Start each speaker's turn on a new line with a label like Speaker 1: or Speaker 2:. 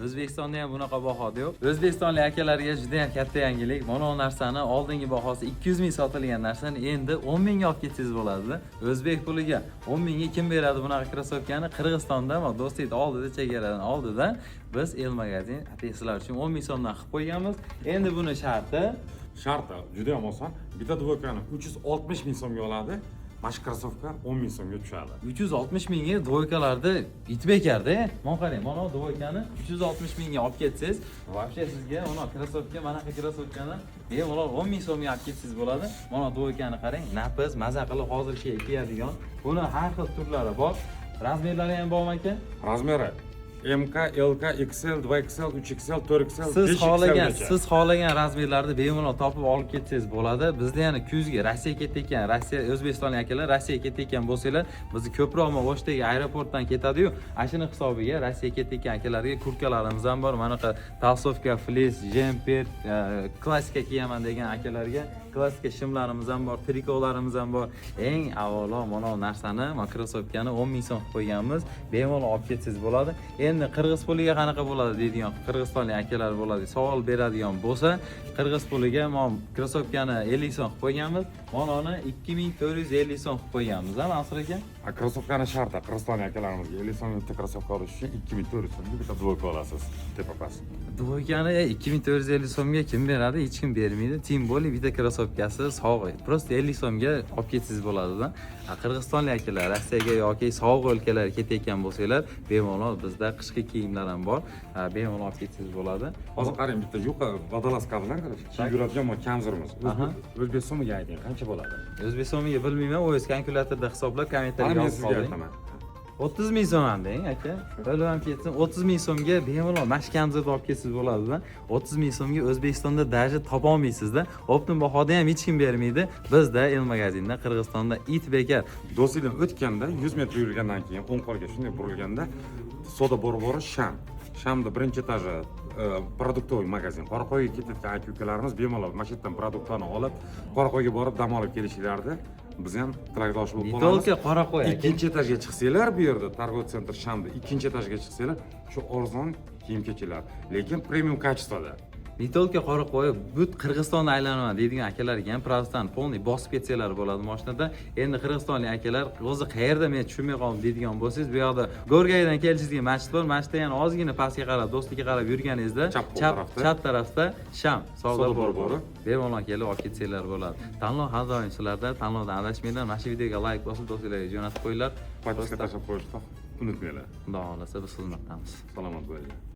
Speaker 1: O'zbekistonda ham bunaqa baho yo'q. O'zbekistonlik akalarga juda ham katta yangilik. Mana bu narsani oldingi bahosi 200 ming sotilgan narsani endi 10 mingga olib ketsangiz bo'ladi. O'zbek puliga 10 mingga kim beradi bunaqa krossovkani? Qirg'izistonda va do'stlik oldida, chegaradan oldida biz El Magazin sizlar uchun 10 ming so'mdan qilib qo'yganmiz. Endi buni sharti
Speaker 2: juda ham oson. Bitta dvoykani 360 ming so'mga oladi. Mana shu krossovka 10 ming so'mga tushadi.
Speaker 1: 360 mingga dvoykalarda it bekarda. Mana qarang, mana bu dvoykani 360 mingga olib ketsangiz, вообще sizga mana krossovka, mana bu krossovkani bemalol 10 ming so'mga olib ketsangiz bo'ladi. Mana dvoykani qarang, nafis, maza qilib hozircha kiyadigan. Buni har xil turlari bor. Razmerlari ham bormi aka?
Speaker 2: Razmeri MK, LK, XL, 2XL, 3XL, 4XL, 5XL.
Speaker 1: Siz xohlagan razmerlarni bemalol topib olib ketsangiz bo'ladi. Bizda yana kuzga Rossiyaga ketayotgan, O'zbekistonlik akalar Rossiyaga ketayotgan bo'lsanglar, bizni ko'proq O'shdagi aeroportdan ketadi-yu, ashuni hisobiga Rossiyaga ketayotgan akalarga kurtkalarimiz ham bor. Mana bu talsovka, flis, jemper, klassika kiyaman degan akalarga klassika shimlarimiz ham bor, trikolarimiz ham bor. Eng avvalo mana bu narsani, krossovkani 10 ming so'm qo'yganmiz. Bemalol olib ketsangiz bo'ladi. Endi qirg'iz puliga qanaqa bo'ladi deydigan qirg'izistonlik akalar bo'ladi. Savol beradigan bo'lsa, qirg'iz puliga mana krossovkani 50 so'm qo'yganmiz. Mana uni 2450 so'm qo'yganmiz, ha, Mansur aka?
Speaker 2: Krossovkani sharti qirg'izistonlik akalarimizga 50 so'mga bitta krossovka olish uchun 2400 so'mga bitta dvoyka olasiz. Tepapas.
Speaker 1: Dvoykani 2450 so'mga kim beradi? Hech kim bermaydi. Tim bolli bitta krossovkasi sovg'a. Prosta 50 so'mga olib ketsangiz bo'ladi-da. Qirg'izistonlik akalar Rossiyaga yoki sovuq o'lkalarga ketayotgan bo'lsanglar, bemalol bizda qishki kiyimlar ham bor. Bemalol olib ketsangiz bo'ladi.
Speaker 2: Hozir qarang, bitta yuqa vodolaska bilan yuguradigan kamzirimiz. O'zbek so'miga ayting, qancha bo'ladi?
Speaker 1: O'zbek so'miga bilmayman, o'z kalkulyatorda hisoblab kommentariyga yozib qo'ying. 30 ming so'm ham deng aka. Bilib ham ketsin, 30 ming so'mga bemalol mashkamzirni olib ketsangiz bo'ladi-da. 30 ming so'mga O'zbekistonda daji topa olmaysizda. Optim bahoda ham hech kim bermaydi. Bizda El Magazinda Qirg'izistonda it bekar.
Speaker 2: Do'stlikdan o'tganda 100 metr yurgandan keyin o'ng qo'lga shunday burilganda soda bor-bori Sham. Shamda birinchi etaji produktoviy magazin. Qoraqo'yga ketayotgan aka-ukalarimiz bemalol mana shu yerdan produktlarni olib, Qoraqo'yga borib dam olib kelishlarini biz ham tilakdosh bo'lib qolamiz.
Speaker 1: Vitolka Qoraqo'y aka.
Speaker 2: Ikkinchi etajga chiqsanglar, bu yerda торговый центр Shamda ikkinchi etajga chiqsanglar, shu arzon kiyim-kechaklar, lekin premium kачествоda.
Speaker 1: Vitolka Qoraqo'y bu Qirg'izistonni aylanaman deydigan akalarga ham prasdan polniy bosib ketsalar bo'ladi mashinada. Endi Qirg'izistonlik akalar o'zi qayerda men tushunmay qoldim deydigan bo'lsangiz, bu yoqda Go'rgaydan kelishingizga masjid bor. Masjidda yana ozgina pastga qarab, do'stlikka qarab yurganingizda chap tarafda Sham savdo bor. Bemalol kelib olib ketsanglar bo'ladi. Tanlov har doim sizlarda, tanlovdan adashmanglar. Mana shu videoga like bosib, do'stlarga jo'natib qo'yinglar.
Speaker 2: Podpiska tashlab qo'yishni unutmanglar.
Speaker 1: Xudo xolasa biz xizmatdamiz.
Speaker 2: Salomat bo'linglar.